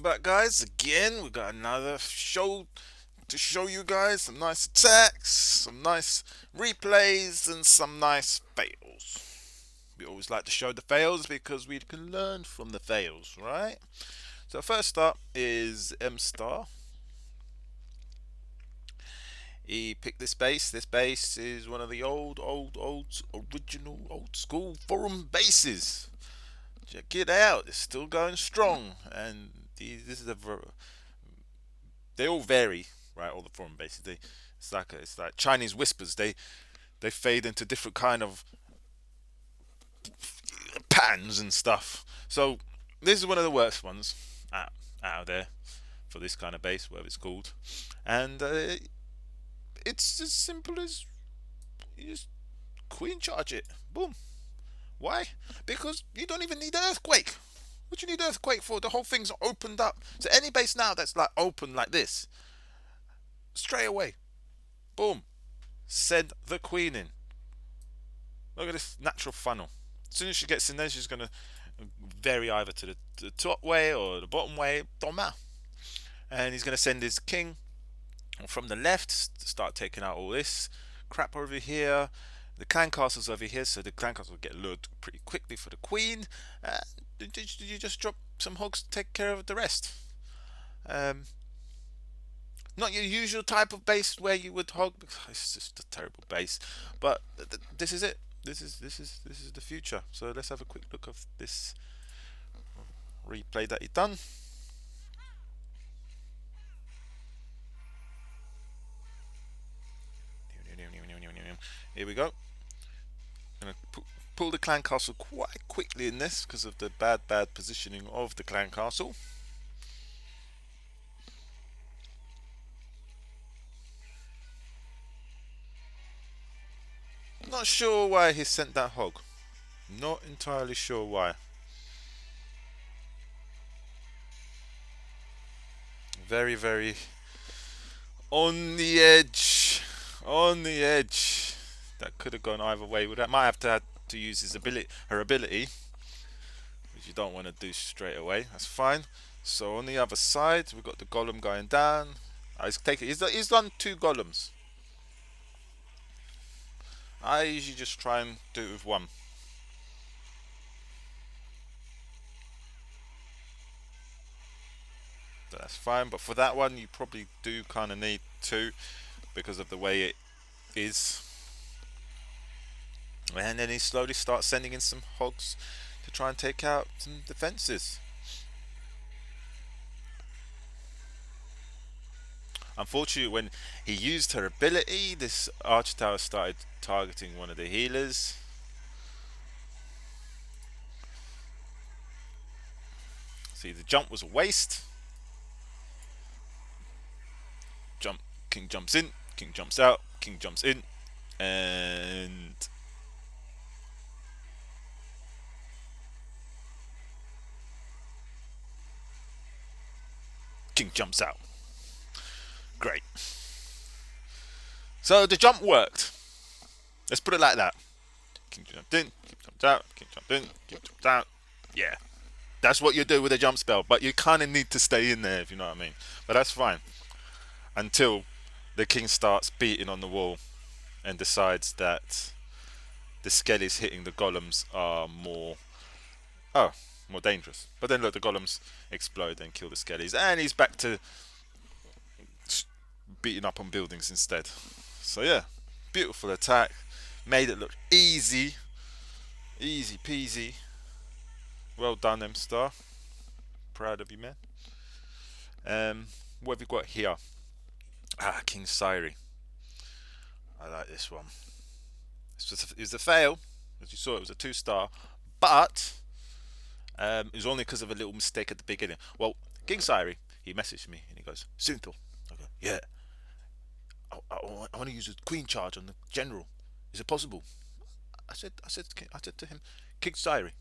back, guys. Again, we got another show to show you guys some nice attacks, some nice replays, and some nice fails. We always like to show the fails because we can learn from the fails, right? So first up is M Star. He picked this base. This base is one of the original, old school forum bases. Check it out. It's still going strong, and this is a they all vary, right? All the foreign bases, it's like Chinese whispers. They fade into different kind of patterns and stuff. So this is one of the worst ones out of there for this kind of base, whatever it's called, and it's as simple as you just queen charge it. Boom. Why? Because you don't even need an earthquake. What you need an earthquake for? The whole thing's opened up. So any base now that's like open like this, straight away, boom, send the queen in. Look at this natural funnel. As soon as she gets in there, she's gonna vary either to the top way or the bottom way. Don't matter. And he's gonna send his king from the left to start taking out all this crap over here. The clan castle's over here, so the clan castle will get lured pretty quickly for the queen. You just drop some hogs to take care of the rest. Um, Not your usual type of base where you would hog, because it's just a terrible base. But this is it. This is the future. So let's have a quick look of this replay that he done. Here we go. Gonna pull the clan castle quite quickly in this because of the bad positioning of the clan castle. Not sure why he sent that hog. Not entirely sure why. Very, very on the edge. On the edge. That could have gone either way. That might have to use his her ability, which you don't want to do straight away. That's fine. So on the other side, we've got the golem going down. He's done 2 golems. I usually just try and do it with 1. That's fine, but for that one, you probably do kind of need 2 because of the way it is. And then he slowly starts sending in some hogs to try and take out some defenses. Unfortunately, when he used her ability, this archer tower started targeting one of the healers. See, the jump was a waste. King jumps in, king jumps out, king jumps in, and king jumps out. Great. So the jump worked. Let's put it like that. King jumped in, king jumped out, king jumped in, king jumped out. Yeah. That's what you do with a jump spell, but you kind of need to stay in there, if you know what I mean. But that's fine. Until the king starts beating on the wall and decides that the skellies hitting the golems are more dangerous. But then look, the golems explode and kill the skellies, and he's back to beating up on buildings instead. So yeah, beautiful attack, made it look easy peasy. Well done, M Star. Proud of you, man. What have we got here? King Syri. I like this one. It was a fail, as you saw. It was a 2-star, but it was only because of a little mistake at the beginning. Well, King Syri, he messaged me and he goes, "Sunto." I go, "Yeah, I want to use a queen charge on the general. Is it possible?" I said to him, "King Syri,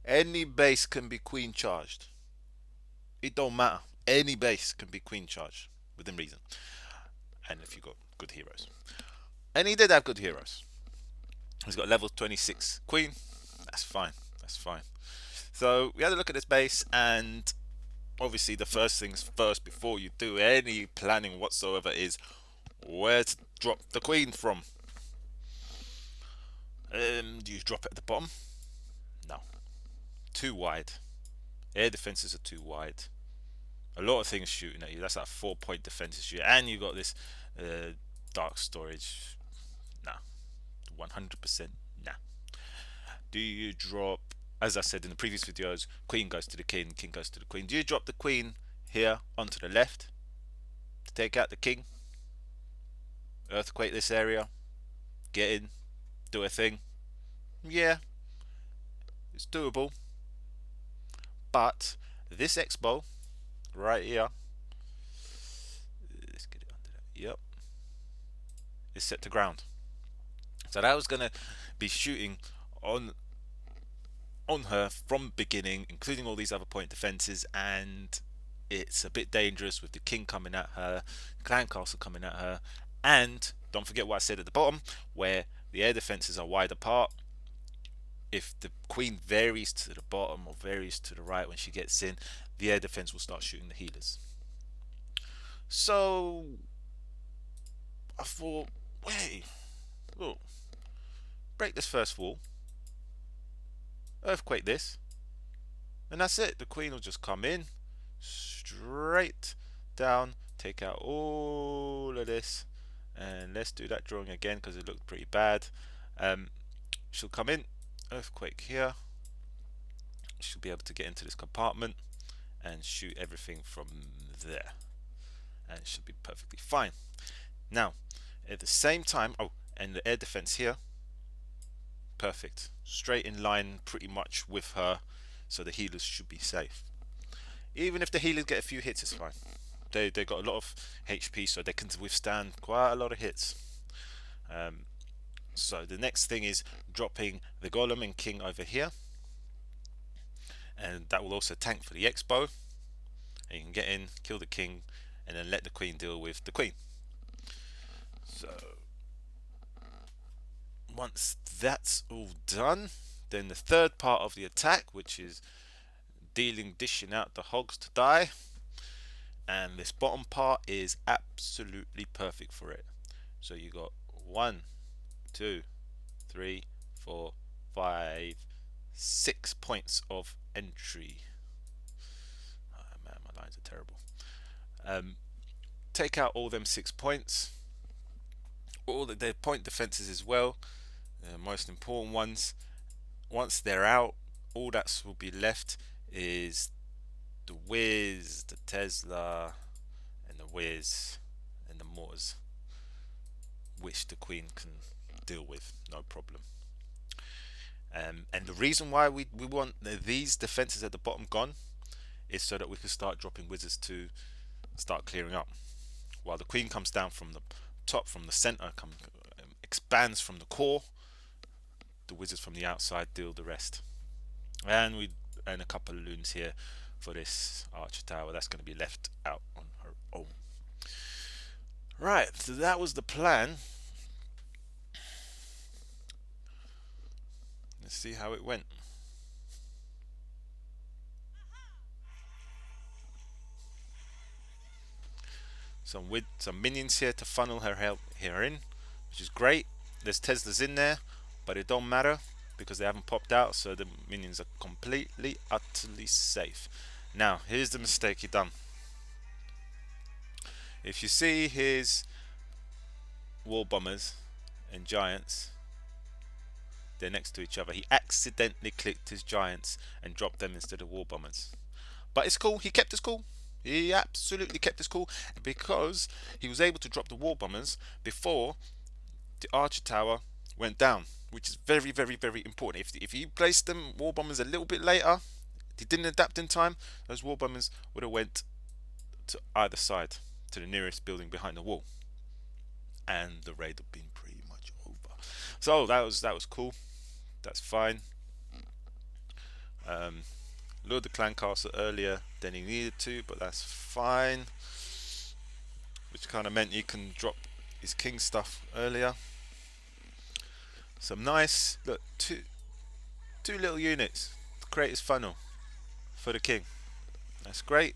any base can be queen charged. It don't matter. Any base can be queen charged within reason, and if you got good heroes." And he did have good heroes. He's got level 26 queen. That's fine. That's fine. So we had a look at this base, and obviously the first things first before you do any planning whatsoever is where to drop the queen from. Do you drop it at the bottom? No, too wide. Air defenses are too wide. A lot of things shooting at you. That's like 4 point defenses shoot, and you got this uh, dark storage. Nah, 100% nah. Do you drop? As I said in the previous videos, queen goes to the king, king goes to the queen. Do you drop the queen here onto the left to take out the king? Earthquake this area, get in, do a thing. Yeah, it's doable. But this X-bow right here, let's get it under that. Yep, is set to ground. So that was gonna be shooting on her from beginning, including all these other point defenses, and it's a bit dangerous with the king coming at her, clan castle coming at her, and don't forget what I said at the bottom, where the air defenses are wide apart. If the queen varies to the bottom or varies to the right when she gets in, the air defense will start shooting the healers. So I thought, wait, look, break this first wall, earthquake this, and that's it. The queen will just come in straight down, take out all of this, and let's do that drawing again because it looked pretty bad. She'll come in, earthquake here, she'll be able to get into this compartment and shoot everything from there, and it should be perfectly fine. Now at the same time, oh, and the air defense here, perfect, straight in line pretty much with her, so the healers should be safe. Even if the healers get a few hits, it's fine. They got a lot of HP, so they can withstand quite a lot of hits. So the next thing is dropping the golem and king over here, and that will also tank for the X-bow. And you can get in, kill the king, and then let the queen deal with the queen. So once that's all done, then the third part of the attack, which is dishing out the hogs to die, and this bottom part is absolutely perfect for it. So you got 1, 2, 3, 4, 5, 6 points of entry. Oh man, my lines are terrible. Take out all them 6 points, all their point defenses as well, the most important ones. Once they're out, all that will be left is the Wiz, the Tesla, and the Wiz, and the mortars, which the queen can deal with, no problem. And the reason why we want these defenses at the bottom gone is so that we can start dropping wizards to start clearing up. While the queen comes down from the top, from the center, expands from the core, the wizards from the outside deal the rest. And we and a couple of loons here for this archer tower that's going to be left out on her own. Right, so that was the plan. Let's see how it went. Some minions here to funnel her help here in, which is great. There's Teslas in there, but it don't matter because they haven't popped out, so the minions are completely, utterly safe. Now, here's the mistake he done. If you see his war bombers and giants, they're next to each other. He accidentally clicked his giants and dropped them instead of war bombers. But it's cool, he kept his cool. He absolutely kept his cool because he was able to drop the war bombers before the archer tower went down, which is very, very, very important. If he placed them war bombers a little bit later, he didn't adapt in time, those war bombers would have went to either side, to the nearest building behind the wall, and the raid would have been pretty much over. So that was cool. That's fine. Lured the clan castle earlier than he needed to, but that's fine. Which kind of meant he can drop his king stuff earlier. Some nice, look, two little units to create his funnel for the king. That's great.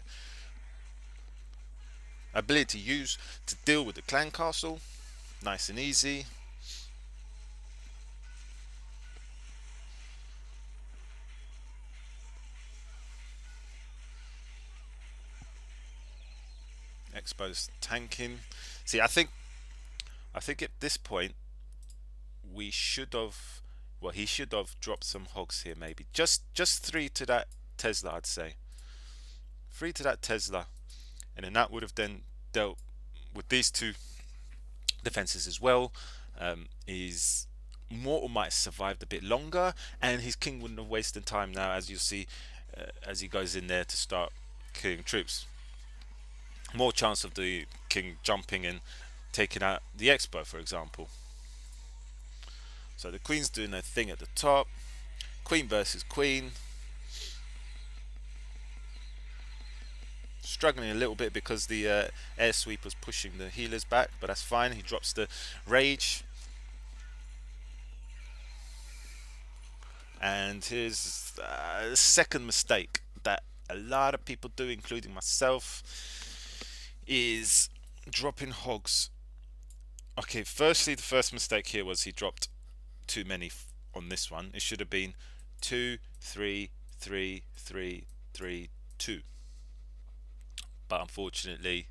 Ability to use to deal with the clan castle. Nice and easy. Exposed tanking. See, I think at this point we should have, well, he should have dropped some hogs here, maybe just three to that Tesla, I'd say. Three to that Tesla, and then that would have then dealt with these two defenses as well. His mortal might have survived a bit longer, and his king wouldn't have wasted time now, as you see, as he goes in there to start killing troops. More chance of the king jumping and taking out the expo, for example. So the queen's doing her thing at the top. Queen versus queen. Struggling a little bit because the air sweeper's pushing the healers back, but that's fine. He drops the rage. And his second mistake that a lot of people do, including myself, is dropping hogs. Okay, firstly, the first mistake here was he dropped too many on this one. It should have been 2, 3, 3, 3, 3, 2. But unfortunately,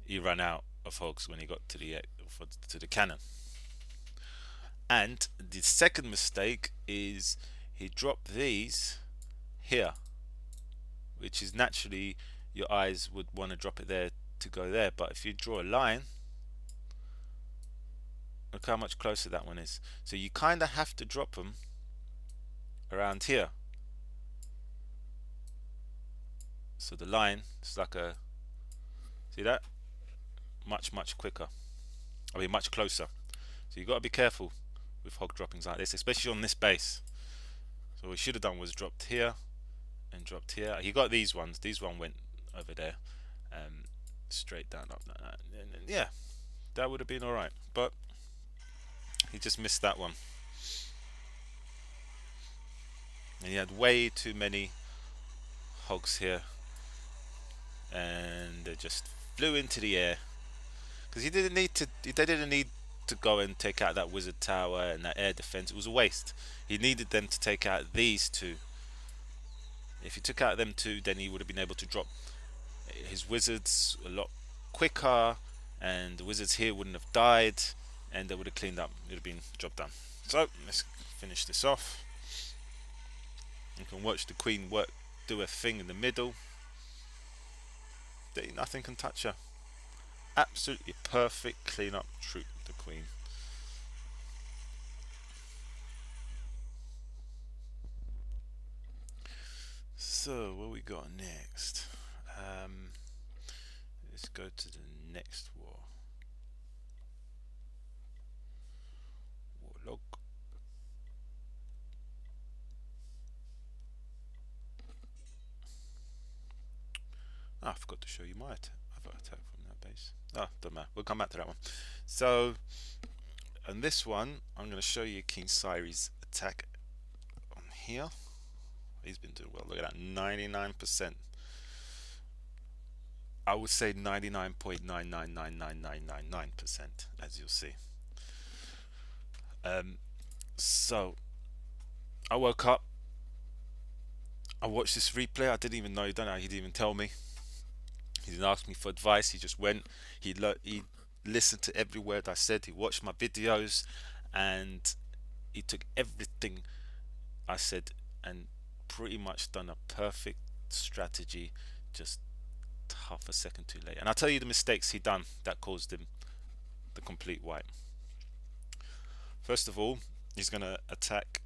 he ran out of hogs when he got to the cannon. And the second mistake is he dropped these here, which is naturally your eyes would want to drop it there to go there. But if you draw a line, look how much closer that one is. So you kind of have to drop them around here. So the line is like a, see that? Much quicker. I mean, much closer. So you've got to be careful with hog droppings like this, especially on this base. So what he should have done was dropped here and dropped here. He got these ones. These one went over there, straight down up like that. And yeah, that would have been all right. But he just missed that one, and he had way too many hogs here, and they just flew into the air because he didn't need to. They didn't need to go and take out that wizard tower and that air defense. It was a waste. He needed them to take out these two. If he took out them two, then he would have been able to drop his wizards a lot quicker, and the wizards here wouldn't have died, and they would have cleaned up. It would have been job done. So let's finish this off. You can watch the queen work, do her thing in the middle. Nothing can touch her. Absolutely perfect clean up troop, the queen. So what we got next? Let's go to the next war. Warlock. I forgot to show you my other attack from that base. Don't matter. We'll come back to that one. So, on this one, I'm going to show you King Cyrie's attack on here. He's been doing well. Look at that, 99%. I would say 99.999999%, as you'll see. So, I woke up. I watched this replay. I didn't even know. He done it. He didn't even tell me. He didn't ask me for advice. He just went. He listened to every word I said. He watched my videos, and he took everything I said and pretty much done a perfect strategy, just half a second too late. And I'll tell you the mistakes he done that caused him the complete wipe. First of all, he's gonna attack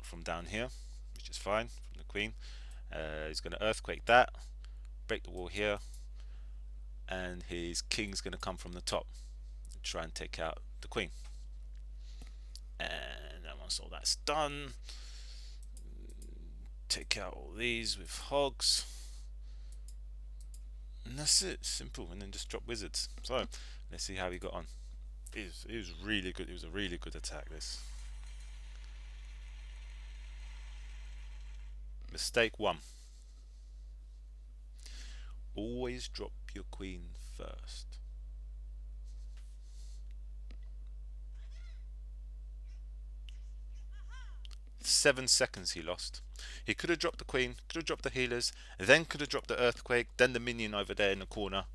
from down here, which is fine, from the queen. He's gonna earthquake that, break the wall here, and his king's gonna come from the top and try and take out the queen. And then once all that's done, take out all these with hogs, and that's it. Simple. And then just drop wizards. So let's see how he got on. It was really good. It was a really good attack, this. Mistake 1. Always drop your queen first. 7 seconds he lost. He could have dropped the queen, could have dropped the healers, then could have dropped the earthquake, then the minion over there in the corner,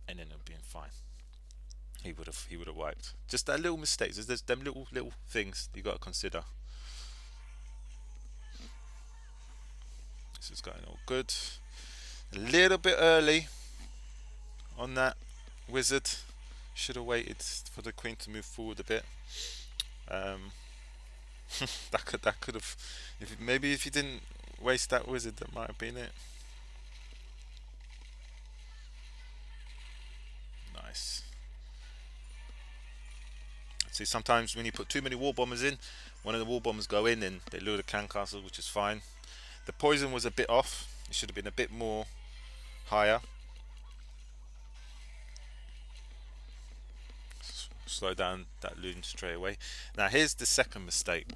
and then it would have been fine. He would have wiped. Just that little mistakes. There's them little things you got to consider. This is going all good. A little bit early on that wizard. Should have waited for the queen to move forward a bit. Um, that could have. If you didn't waste that wizard, that might have been it. Nice. See, sometimes when you put too many war bombers in, one of the war bombers go in and they lure the can castle, which is fine. The poison was a bit off. It should have been a bit more higher. Slow down that loon straight away. Now here's the second mistake.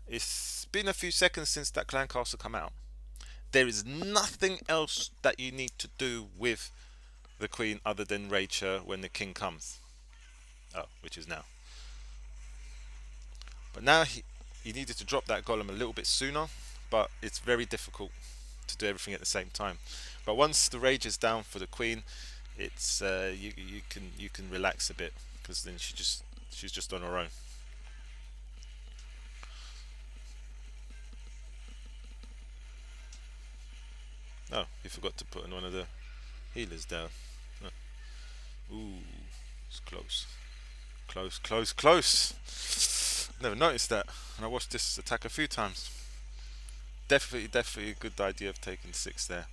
It's been a few seconds since that clan castle come out. There is nothing else that you need to do with the queen other than raid her when the king comes. Oh, which is now. But now he needed to drop that golem a little bit sooner, but it's very difficult to do everything at the same time. But once the rage is down for the queen, it's you can relax a bit because then she's just on her own. Oh, you forgot to put in one of the healers down. Oh. Ooh, it's close. Close, close, close. Never noticed that. And I watched this attack a few times. Definitely a good idea of taking 6 there.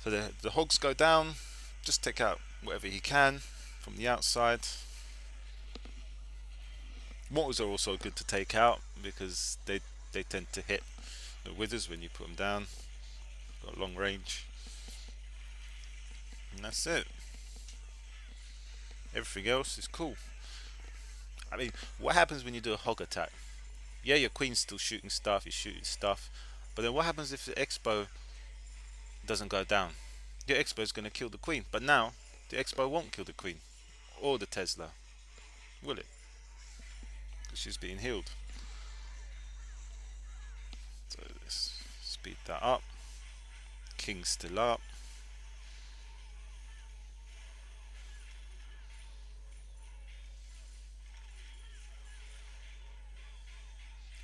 So the hogs go down. Just take out whatever he can from the outside. Mortals are also good to take out because they tend to hit the withers when you put them down. Got long range. And that's it. Everything else is cool. I mean, what happens when you do a hog attack? Yeah, your queen's still shooting stuff, you're shooting stuff. But then what happens if the expo doesn't go down? Your expo is going to kill the queen. But now, the expo won't kill the queen. Or the Tesla. Will it? Because she's being healed. So let's speed that up. King's still up.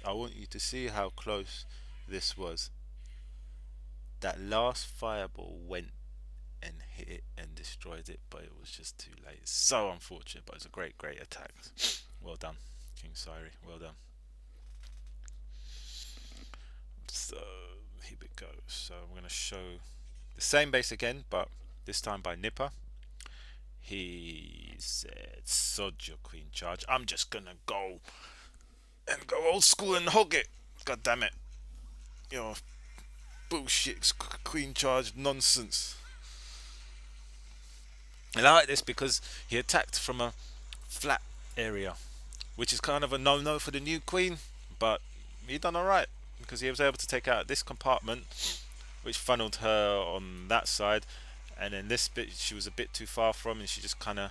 I want you to see how close this was. That last fireball went and hit it and destroyed it, but it was just too late. So unfortunate, but it's a great attack. Well done, King Siri. Well done. So here we go. So I'm going to show the same base again, but this time by Nipper. He said, "Sod your queen charge. I'm just gonna go old school and hog it. God damn it, you know, bullshit queen charge nonsense." And I like this because he attacked from a flat area, which is kind of a no-no for the new queen, but he done alright because he was able to take out this compartment, which funneled her on that side, and then this bit she was a bit too far from, and she just kind of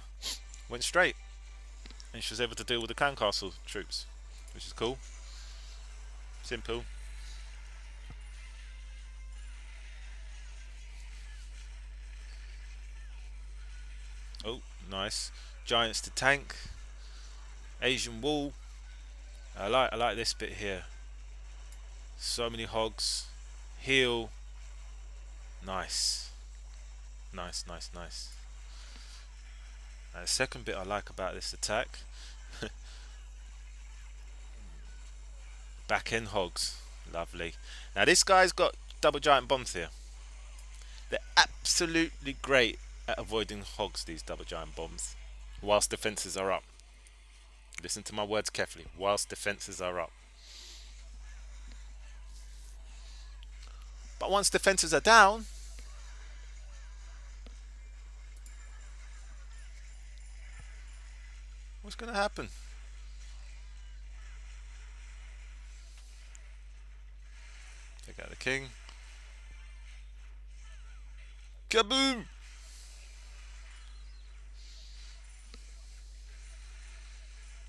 went straight, and she was able to deal with the clan castle troops, which is cool. Simple. Oh, nice. Giants to tank. Asian wall. I like this bit here. So many hogs. Heal. Nice. Nice. The second bit I like about this attack, back end hogs. Lovely. Now this guy's got double giant bombs here. They're absolutely great at avoiding hogs, these double giant bombs, whilst defenses are up. Listen to my words carefully. Whilst defenses are up. But once defenses are down, what's going to happen? Take out the king. Kaboom!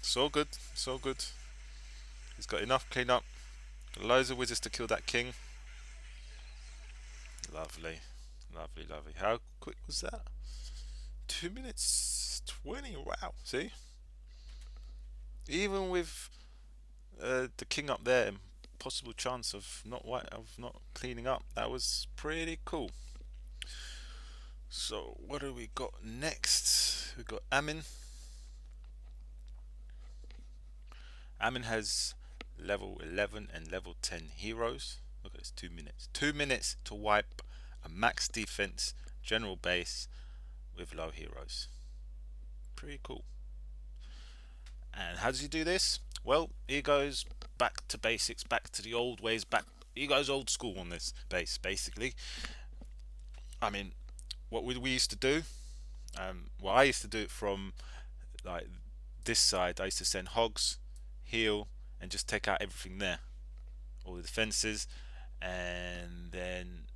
So good, so good. He's got enough clean up. Loads of wizards to kill that king. Lovely, lovely, lovely. How quick was that? 2 minutes 20. Wow. See, even with the king up there, possible chance of not cleaning up. That was pretty cool. So what do we got next? We got Amin. Amin has level 11 and level 10 heroes. Look at this, 2 minutes. 2 minutes to wipe a max defense general base with low heroes. Pretty cool. And how does he do this? Well, he goes back to basics, back to the old ways, back. He goes old school on this base, basically. I mean, what we used to do. Well, I used to do it from like this side. I used to send hogs, heal, and just take out everything there, all the defenses, and then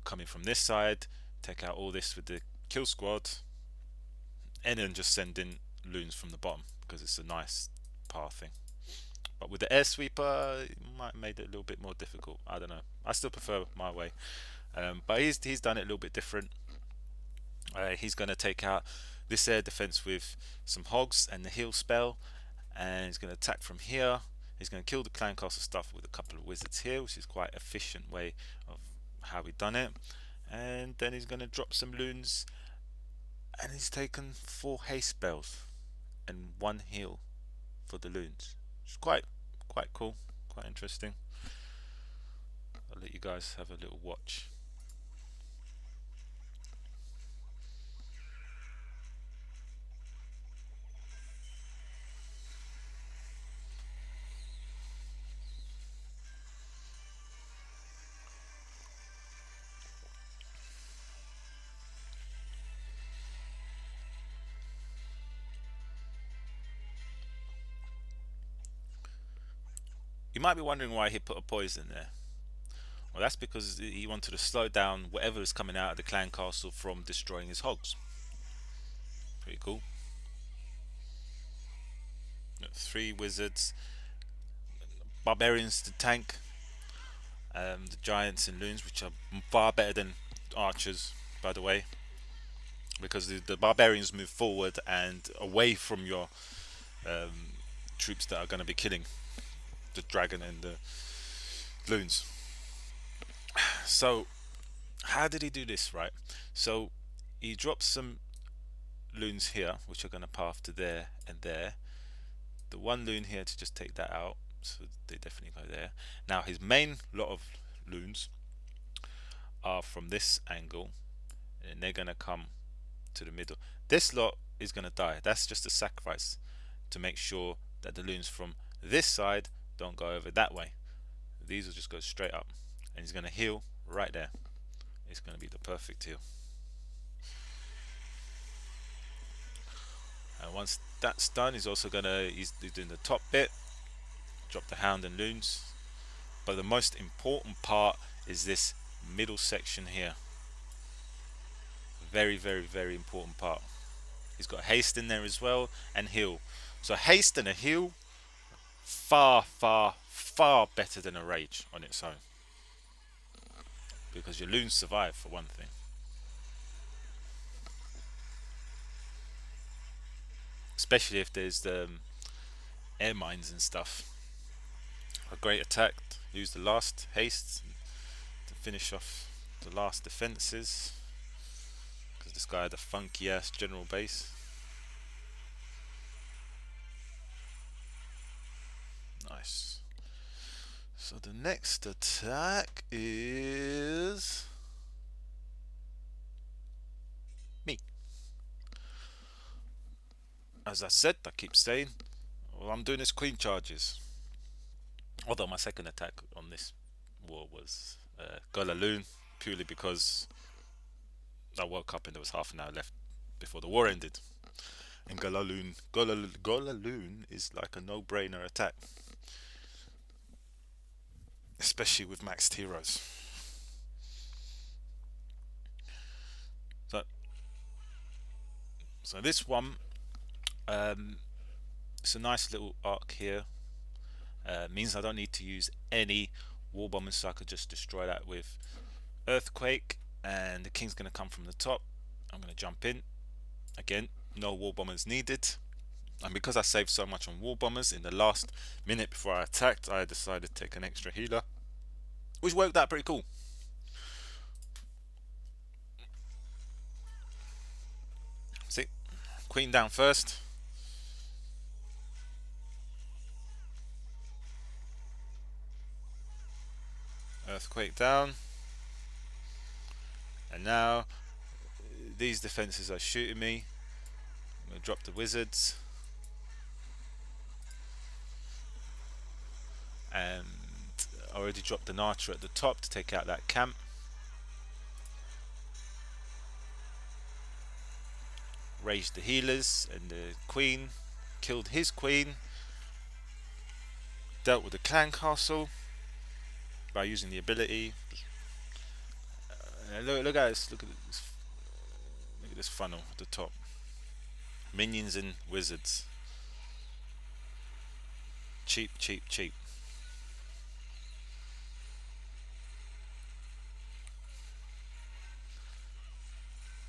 coming from this side, take out all this with the kill squad, and then just send in loons from the bottom because it's a nice pathing. But with the air sweeper, it might have made it a little bit more difficult. I don't know. I still prefer my way, but he's done it a little bit different. He's going to take out this air defense with some hogs and the heal spell, and he's going to attack from here. He's going to kill the clan castle stuff with a couple of wizards here, which is quite efficient way of how we've done it. And then he's going to drop some loons, and he's taken 4 haste spells and 1 heal for the loons. It's quite cool, quite interesting. I'll let you guys have a little watch. You might be wondering why he put a poison there. Well, that's because he wanted to slow down whatever is coming out of the clan castle from destroying his hogs. Pretty cool. 3 wizards, barbarians to tank, the giants and loons, which are far better than archers, by the way, because the barbarians move forward and away from your um, troops that are going to be killing the dragon and the loons. So, how did he do this, right? So, he drops some loons here, which are going to path to there and there. The 1 loon here to just take that out, so they definitely go there. Now, his main lot of loons are from this angle, and they're going to come to the middle. This lot is going to die. That's just a sacrifice to make sure that the loons from this side don't go over that way. These will just go straight up, and he's going to heal right there. It's going to be the perfect heal. And once that's done, he's also going to he's doing the top bit, drop the hound and loons. But the most important part is this middle section here. Very, very, very important part. He's got haste in there as well, and heal. So haste and a heal, far, far, far better than a rage on its own. Because your loons survive, for one thing. Especially if there's the air mines and stuff. A great attack. Use the last haste to finish off the last defenses. Because this guy had a funky ass general base. Nice. So the next attack is me. As I said, I keep saying, all I'm doing is queen charges. Although my second attack on this war was GoLaLoon, purely because I woke up and there was half an hour left before the war ended. And GoLaLoon is like a no-brainer attack, especially with maxed heroes. So this one, um, it's a nice little arc here. Means I don't need to use any wall bombers, so I could just destroy that with earthquake, and the king's going to come from the top. I'm going to jump in again, no wall bombers needed. And because I saved so much on wall bombers, in the last minute before I attacked, I decided to take an extra healer, which worked out pretty cool. See, queen down first. Earthquake down. And now these defenses are shooting me. I'm going to drop the wizards. And I already dropped an archer at the top to take out that camp. Raised the healers and the queen. Killed his queen. Dealt with the clan castle by using the ability. Look at this. Look at this. Look at this funnel at the top. Minions and wizards. Cheap, cheap, cheap.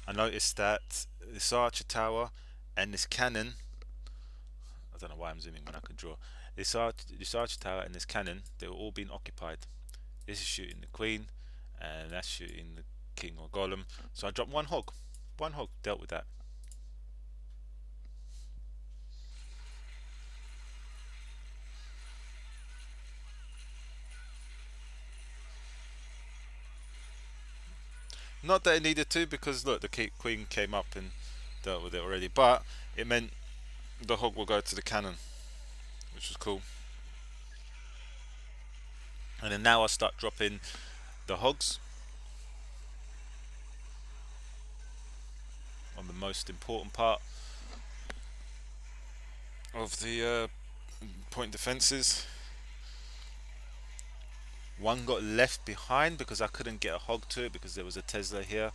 I noticed that this archer tower and this cannon, I don't know why I'm zooming when I can draw. This archer tower and this cannon, they were all being occupied. This is shooting the queen, and that's shooting the king or golem. So I dropped one hog. One hog dealt with that. Not that it needed to, because look, the queen came up and dealt with it already. But it meant the hog will go to the cannon, which was cool. And then now I start dropping the hogs on the most important part of the point defenses. One got left behind because I couldn't get a hog to it because there was a Tesla here.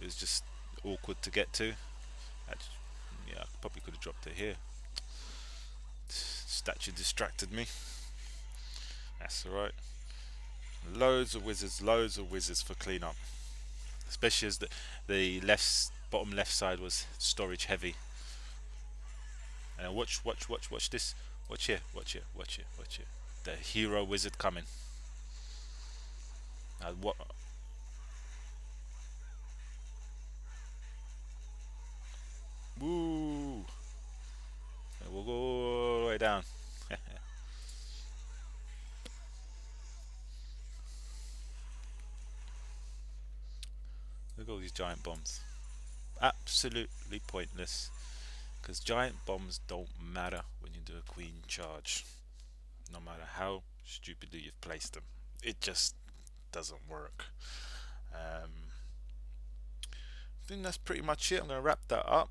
It was just awkward to get to. Yeah, I probably could have dropped it here. Statue distracted me. That's alright. Loads of wizards for cleanup. Especially as the bottom left side was storage heavy. And watch this. Watch here. The hero wizard coming. What? Woo! We'll go all the way down. Look at all these giant bombs. Absolutely pointless. Because giant bombs don't matter when you do a queen charge. No matter how stupidly you've placed them. It just doesn't work. I think that's pretty much it. I'm going to wrap that up.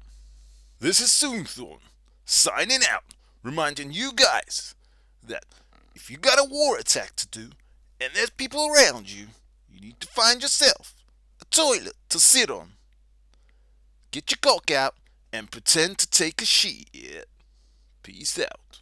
This is Soonthorn, signing out, reminding you guys that if you got a war attack to do and there's people around you, you need to find yourself a toilet to sit on. Get your cock out and pretend to take a shit. Peace out.